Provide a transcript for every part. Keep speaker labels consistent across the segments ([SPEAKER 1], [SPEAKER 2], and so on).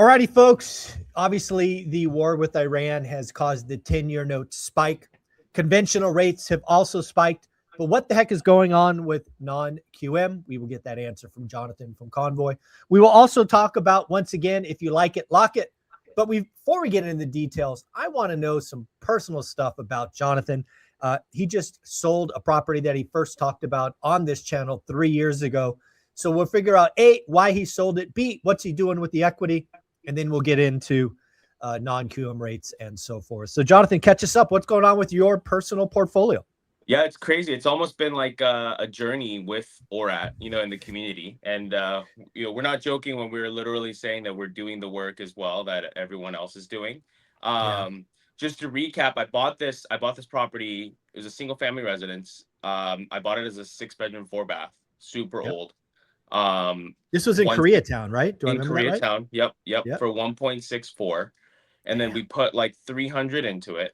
[SPEAKER 1] Alrighty, folks. Obviously, the war with Iran has caused the 10-year note to spike. Conventional rates have also spiked. But what the heck is going on with non-QM? We will get that answer from Jonathan from Convoy. We will also talk about, once again, if you like it, lock it. But before we get into the details, I want to know some personal stuff about Jonathan. He just sold a property that he first talked about on this channel 3 years ago. So we'll figure out, A, why he sold it, B, what's he doing with the equity, and then we'll get into non-QM rates and so forth. So Jonathan, catch us up. What's going on with your personal portfolio?
[SPEAKER 2] Yeah, it's crazy. It's almost been like a journey with ORAT, in the community. And, we're not joking when we're literally saying that we're doing the work as well that everyone else is doing. Just to recap, I bought this property. It was a single family residence. I bought it as a 6-bedroom, 4-bath, super old.
[SPEAKER 1] This was in Koreatown, right? Do I remember that right?
[SPEAKER 2] Koreatown. Yep. For 1.64. And then we put like 300 into it.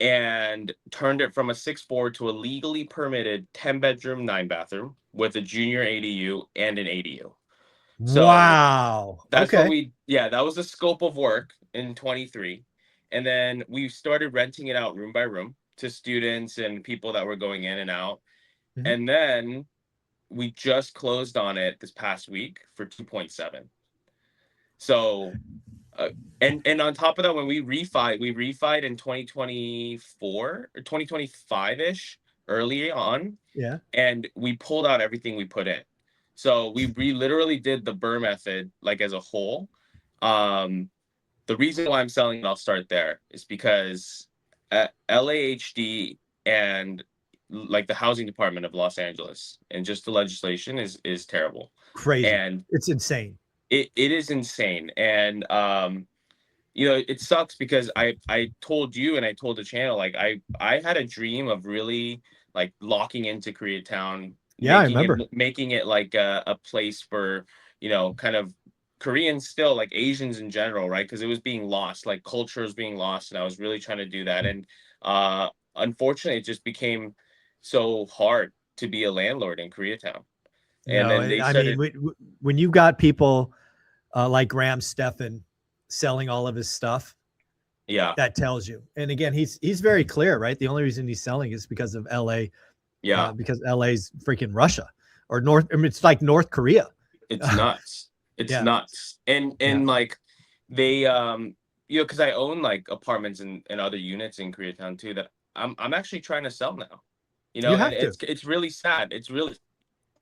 [SPEAKER 2] And turned it from a 6.4 to a legally permitted 10-bedroom, 9-bathroom with a junior ADU and an ADU. So
[SPEAKER 1] wow.
[SPEAKER 2] That's what that was the scope of work in 23. And then we started renting it out room by room to students and people that were going in and out. And then we just closed on it this past week for 2.7. So and on top of that, when we refied in 2024 or 2025-ish, early on.
[SPEAKER 1] Yeah.
[SPEAKER 2] And we pulled out everything we put in. So we literally did the BRRRR method like as a whole. The reason why I'm selling, and I'll start there, is because LAHD and like the housing department of Los Angeles and just the legislation is terrible.
[SPEAKER 1] Crazy.
[SPEAKER 2] And
[SPEAKER 1] it's insane.
[SPEAKER 2] It is insane. And it sucks because I told you and I told the channel, like I had a dream of really like locking into Koreatown.
[SPEAKER 1] Yeah, I remember.
[SPEAKER 2] Making it like a place for, kind of Koreans still, like Asians in general, right? Because it was being lost, like culture was being lost, and I was really trying to do that. And unfortunately, it just became so hard to be a landlord in Koreatown. And then they started...
[SPEAKER 1] when you got people like Graham Stephan selling all of his stuff, that tells you. And again, he's very clear, right? The only reason he's selling is because of LA. Because LA's freaking Russia or it's like North Korea.
[SPEAKER 2] It's nuts. It's nuts. And like they because I own like apartments and other units in Koreatown too that I'm actually trying to sell now.
[SPEAKER 1] You have
[SPEAKER 2] and
[SPEAKER 1] to.
[SPEAKER 2] It's really sad. It's really,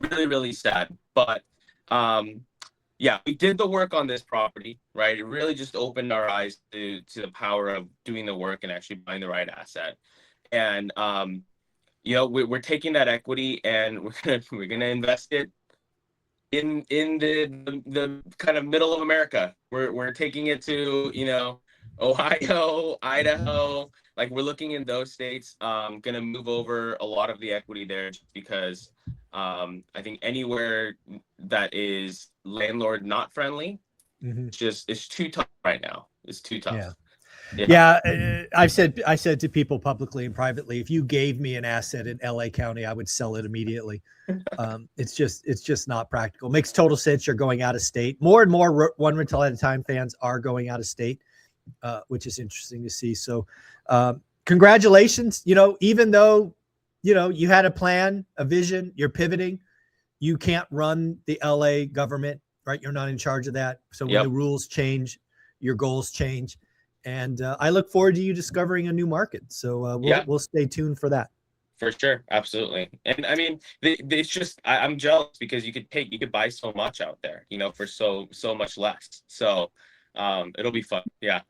[SPEAKER 2] really, really sad. But we did the work on this property, right? It really just opened our eyes to the power of doing the work and actually buying the right asset. And we're taking that equity and we're gonna invest it in the kind of middle of America. We're taking it to Ohio, Idaho. Like we're looking in those states. Gonna move over a lot of the equity there just because I think anywhere that is landlord not friendly, it's too tough right now. It's too tough.
[SPEAKER 1] I said to people publicly and privately, if you gave me an asset in LA County, I would sell it immediately. It's just not practical. Makes total sense. You're going out of state. More and more one rental at a time fans are going out of state, which is interesting to see. So congratulations. Even though you had a plan, a vision, you're pivoting, you can't run the LA government, right? You're not in charge of that. So when the rules change, your goals change. And I look forward to you discovering a new market. So we'll stay tuned for that.
[SPEAKER 2] For sure. Absolutely. And I mean, it's just, I'm jealous because you could buy so much out there, for so much less. So it'll be fun. Yeah.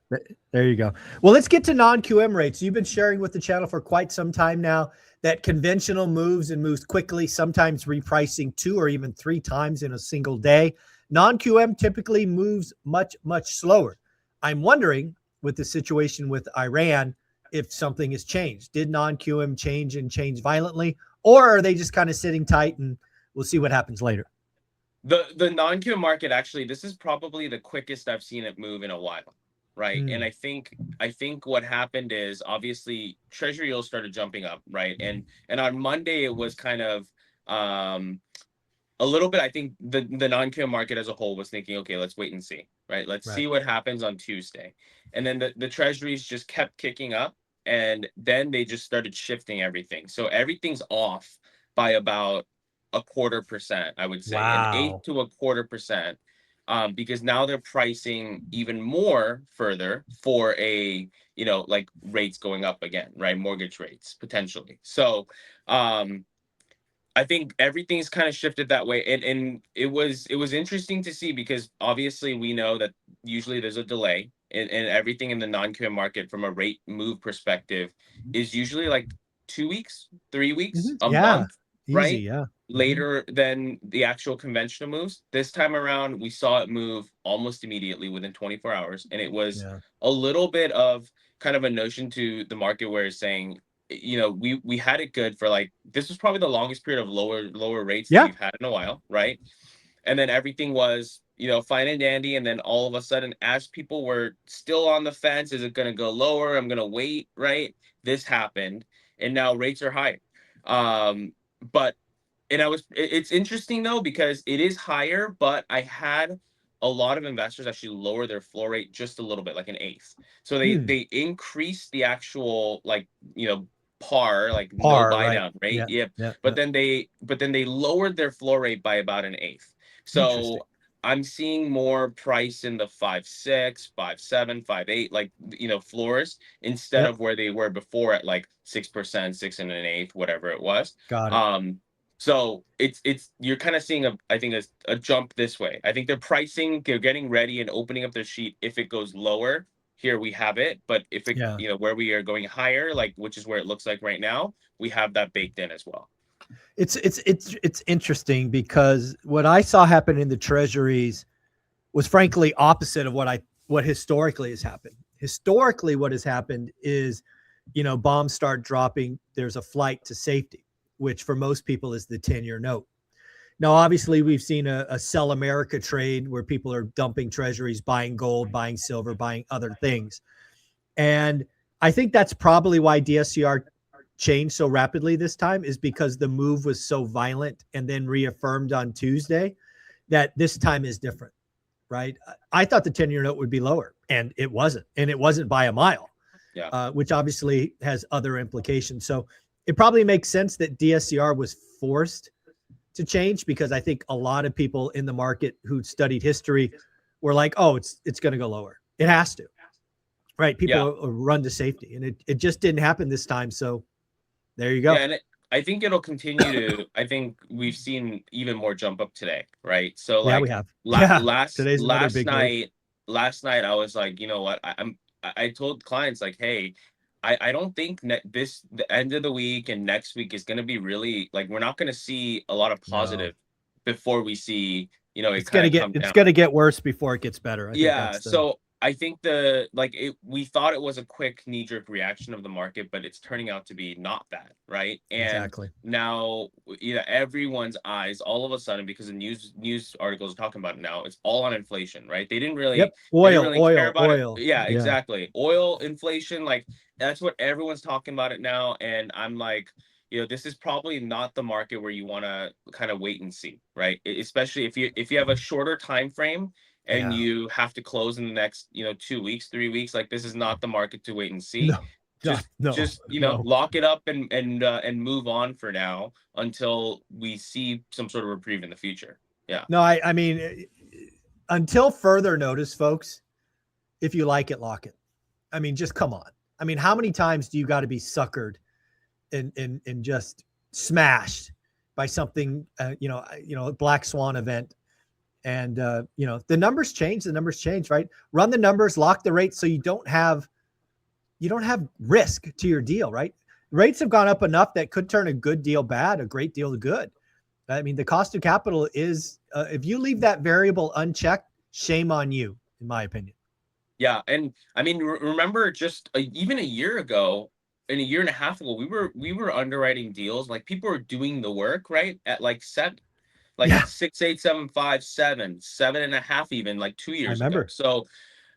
[SPEAKER 1] There you go. Well, let's get to non-QM rates. You've been sharing with the channel for quite some time now that conventional moves quickly, sometimes repricing 2 or even 3 times in a single day. Non-QM typically moves much, much slower. I'm wondering, with the situation with Iran, if something has changed. Did non-QM change violently, or are they just kind of sitting tight and we'll see what happens later?
[SPEAKER 2] The non-QM market, actually, this is probably the quickest I've seen it move in a while, right? And I think what happened is obviously Treasury yields started jumping up, right? And on Monday it was kind of a little bit. I think the non-QM market as a whole was thinking, okay, let's wait and see, right? Let's
[SPEAKER 1] Right.
[SPEAKER 2] see what happens on Tuesday. And then the treasuries just kept kicking up, and then they just started shifting everything. So everything's off by about a 1/4%, I would say, an eighth
[SPEAKER 1] Wow.
[SPEAKER 2] to a 1/4%. Because now they're pricing even more further for a, like rates going up again, right? Mortgage rates potentially. So I think everything's kind of shifted that way. And it was interesting to see, because obviously we know that usually there's a delay, and everything in the non-QM market from a rate move perspective is usually like 2 weeks, 3 weeks, a
[SPEAKER 1] Yeah.
[SPEAKER 2] month,
[SPEAKER 1] Easy.
[SPEAKER 2] right?
[SPEAKER 1] Yeah. Mhm.
[SPEAKER 2] Later than the actual conventional moves. This time around, we saw it move almost immediately within 24 hours. And it was
[SPEAKER 1] Yeah.
[SPEAKER 2] a little bit of kind of a notion to the market where it's saying, we had it good for, like, this was probably the longest period of lower rates that
[SPEAKER 1] Yeah.
[SPEAKER 2] we've had in a while, right? And then everything was, fine and dandy, and then all of a sudden, as people were still on the fence, is it going to go lower, I'm going to wait, right? This happened, and now rates are high. But and it's interesting though, because it is higher, but I had a lot of investors actually lower their floor rate just a little bit, like an eighth. So they
[SPEAKER 1] Hmm.
[SPEAKER 2] they increased the actual, like, par, like no
[SPEAKER 1] Par.
[SPEAKER 2] buy
[SPEAKER 1] Right.
[SPEAKER 2] down rate.
[SPEAKER 1] Yeah.
[SPEAKER 2] Yep.
[SPEAKER 1] Yeah.
[SPEAKER 2] But
[SPEAKER 1] Yeah.
[SPEAKER 2] then they lowered their floor rate by about an eighth.
[SPEAKER 1] Interesting.
[SPEAKER 2] So I'm seeing more price in the 5.6, 5.7, 5.8, like, floors, instead
[SPEAKER 1] Yep.
[SPEAKER 2] of where they were before at like 6%, 6 and an eighth, whatever it was.
[SPEAKER 1] Got it.
[SPEAKER 2] So it's you're kind of seeing I think a jump this way. I think they're getting ready and opening up their sheet. If it goes lower, here we have it. But if it,
[SPEAKER 1] Yeah.
[SPEAKER 2] where we are going higher, like, which is where it looks like right now, we have that baked in as well.
[SPEAKER 1] It's interesting because what I saw happen in the treasuries was frankly opposite of what historically has happened. Historically, what has happened is, bombs start dropping. There's a flight to safety, which for most people is the 10-year note. Now, obviously, we've seen a sell America trade where people are dumping treasuries, buying gold, buying silver, buying other things. And I think that's probably why DSCR changed so rapidly this time, is because the move was so violent and then reaffirmed on Tuesday that this time is different, right? I thought the 10-year note would be lower, and it wasn't. And it wasn't by a mile,
[SPEAKER 2] Yeah.
[SPEAKER 1] which obviously has other implications. So it probably makes sense that DSCR was forced to change, because I think a lot of people in the market who studied history were like, oh, it's going to go lower. It has to, right?
[SPEAKER 2] Yeah.
[SPEAKER 1] People run to safety, and it just didn't happen this time. So there you
[SPEAKER 2] Yeah,
[SPEAKER 1] go.
[SPEAKER 2] and I think it'll continue to. I think we've seen even more jump up today, right? So
[SPEAKER 1] Yeah, we
[SPEAKER 2] like,
[SPEAKER 1] have. Yeah.
[SPEAKER 2] last
[SPEAKER 1] Today's another
[SPEAKER 2] last
[SPEAKER 1] big move.
[SPEAKER 2] night, last night I was like, you know what? I told clients, like, hey, I don't think the end of the week and next week is going to be really, like, we're not going to see a lot of
[SPEAKER 1] No,
[SPEAKER 2] positive before we see, it
[SPEAKER 1] it's
[SPEAKER 2] kind
[SPEAKER 1] gonna
[SPEAKER 2] of
[SPEAKER 1] get
[SPEAKER 2] come
[SPEAKER 1] it's
[SPEAKER 2] down.
[SPEAKER 1] gonna get worse before it gets better. I think
[SPEAKER 2] Yeah,
[SPEAKER 1] that's the
[SPEAKER 2] so I think we thought it was a quick knee-jerk reaction of the market, but it's turning out to be not that, right? And
[SPEAKER 1] exactly.
[SPEAKER 2] now, everyone's eyes all of a sudden, because the news articles are talking about it now, it's all on inflation, right?
[SPEAKER 1] Yep.
[SPEAKER 2] They didn't
[SPEAKER 1] Oil,
[SPEAKER 2] really care
[SPEAKER 1] oil,
[SPEAKER 2] about it.
[SPEAKER 1] oil.
[SPEAKER 2] Yeah,
[SPEAKER 1] Yeah.
[SPEAKER 2] exactly. Oil inflation, like, that's what everyone's talking about it now. And I'm like, this is probably not the market where you want to kind of wait and see, right? Especially if you have a shorter time frame and
[SPEAKER 1] Yeah.
[SPEAKER 2] you have to close in the next, 2 weeks, 3 weeks. Like, this is not the market to wait and see.
[SPEAKER 1] No, no,
[SPEAKER 2] just
[SPEAKER 1] no,
[SPEAKER 2] just
[SPEAKER 1] no.
[SPEAKER 2] lock it up and move on for now until we see some sort of reprieve in the future. Yeah.
[SPEAKER 1] No, I mean, until further notice, folks, if you like it, lock it. I mean, just come on. I mean, how many times do you got to be suckered and just smashed by something, a black swan event? And the numbers change. The numbers change, right? Run the numbers, lock the rate, so you don't have risk to your deal, right? Rates have gone up enough that could turn a good deal bad, a great deal good. I mean, the cost of capital is, if you leave that variable unchecked, shame on you, in my opinion.
[SPEAKER 2] Yeah, and I mean, remember, just even a year ago, and a year and a half ago, we were underwriting deals, like, people were doing the work, right, at like set, like
[SPEAKER 1] Yeah,
[SPEAKER 2] 6.8, 7.5, 7.5, even like two
[SPEAKER 1] I
[SPEAKER 2] years ago.
[SPEAKER 1] remember.
[SPEAKER 2] So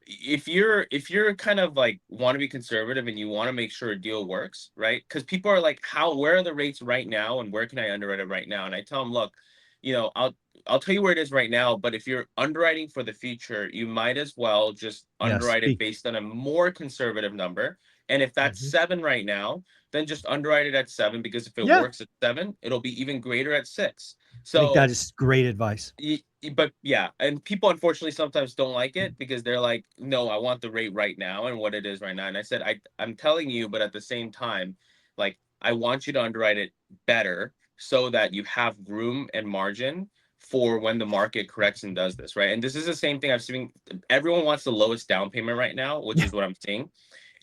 [SPEAKER 2] if you're kind of like want to be conservative and you want to make sure a deal works, right? Because people are like, where are the rates right now, and where can I underwrite it right now? And I tell them, look, you know, I'll tell you where it is right now, but if you're underwriting for the future, you might as well just
[SPEAKER 1] Yes.
[SPEAKER 2] underwrite it based on a more conservative number. And if that's 7 right now, then just underwrite it at 7, because if it
[SPEAKER 1] Yeah,
[SPEAKER 2] works at 7, it'll be even greater at 6.
[SPEAKER 1] I think that
[SPEAKER 2] So,
[SPEAKER 1] is great advice.
[SPEAKER 2] but yeah, and people unfortunately sometimes don't like it because they're like, no, I want the rate right now and what it is right now. And I said, I'm telling you, but at the same time, like, I want you to underwrite it better so that you have room and margin for when the market corrects and does this, right? And this is the same thing I've seen. Everyone wants the lowest down payment right now, which is what I'm seeing.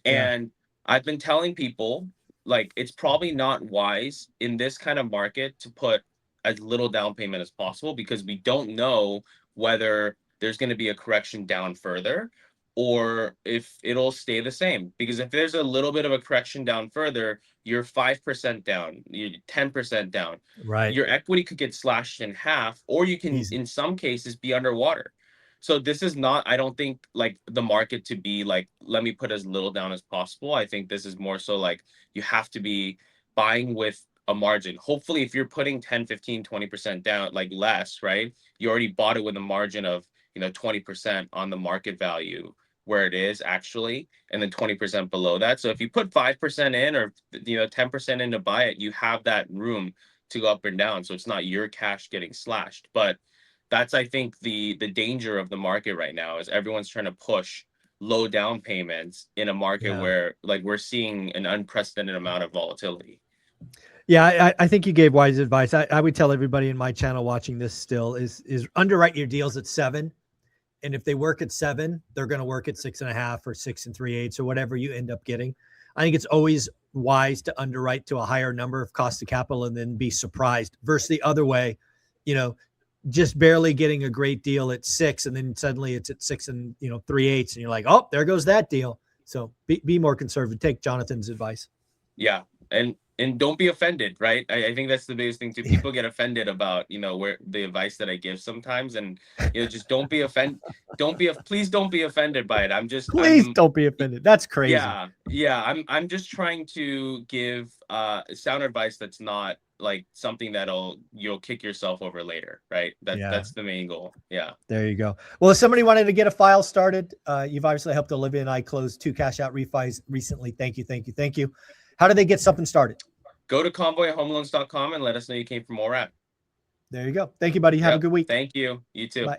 [SPEAKER 1] Yeah.
[SPEAKER 2] And I've been telling people, like, it's probably not wise in this kind of market to put as little down payment as possible, because we don't know whether there's going to be a correction down further or if it'll stay the same. Because if there's a little bit of a correction down further, you're 5% down, you're 10% down.
[SPEAKER 1] Right.
[SPEAKER 2] Your equity could get slashed in half, or you can,
[SPEAKER 1] Easy.
[SPEAKER 2] in some cases, be underwater. So this is not, I don't think, like, the market to be like, let me put as little down as possible. I think this is more so like you have to be buying with a margin. Hopefully, if you're putting 10, 15, 20% down, like less, right? You already bought it with a margin of, 20% on the market value where it is actually, and then 20% below that. So if you put 5% in, or 10% in to buy it, you have that room to go up and down. So it's not your cash getting slashed. But that's, I think, the danger of the market right now is everyone's trying to push low down payments in a market
[SPEAKER 1] Yeah.
[SPEAKER 2] where, like, we're seeing an unprecedented amount of volatility.
[SPEAKER 1] Yeah, I think you gave wise advice. I would tell everybody in my channel watching this still is underwrite your deals at 7. And if they work at 7, they're going to work at 6.5 or 6 3/8 or whatever you end up getting. I think it's always wise to underwrite to a higher number of cost of capital and then be surprised, versus the other way, just barely getting a great deal at 6, and then suddenly it's at 6 and 3/8, and you're like, oh, there goes that deal. So be more conservative. Take Jonathan's advice.
[SPEAKER 2] Yeah. And don't be offended, right? I think that's the biggest thing too. People get offended about, where the advice that I give sometimes, and just don't be offended. Please don't be offended by it.
[SPEAKER 1] Please don't be offended. That's crazy.
[SPEAKER 2] Yeah. I'm just trying to give sound advice that's not like something you'll kick yourself over later, right? That's the main goal. Yeah.
[SPEAKER 1] There you go. Well, if somebody wanted to get a file started, you've obviously helped Olivia and I close 2 cash out refis recently. Thank you. How do they get something started?
[SPEAKER 2] Go to convoyhomeloans.com and let us know you came from ORAT.
[SPEAKER 1] There you go. Thank you, buddy. Have a good week.
[SPEAKER 2] Thank you. You too.
[SPEAKER 1] Bye.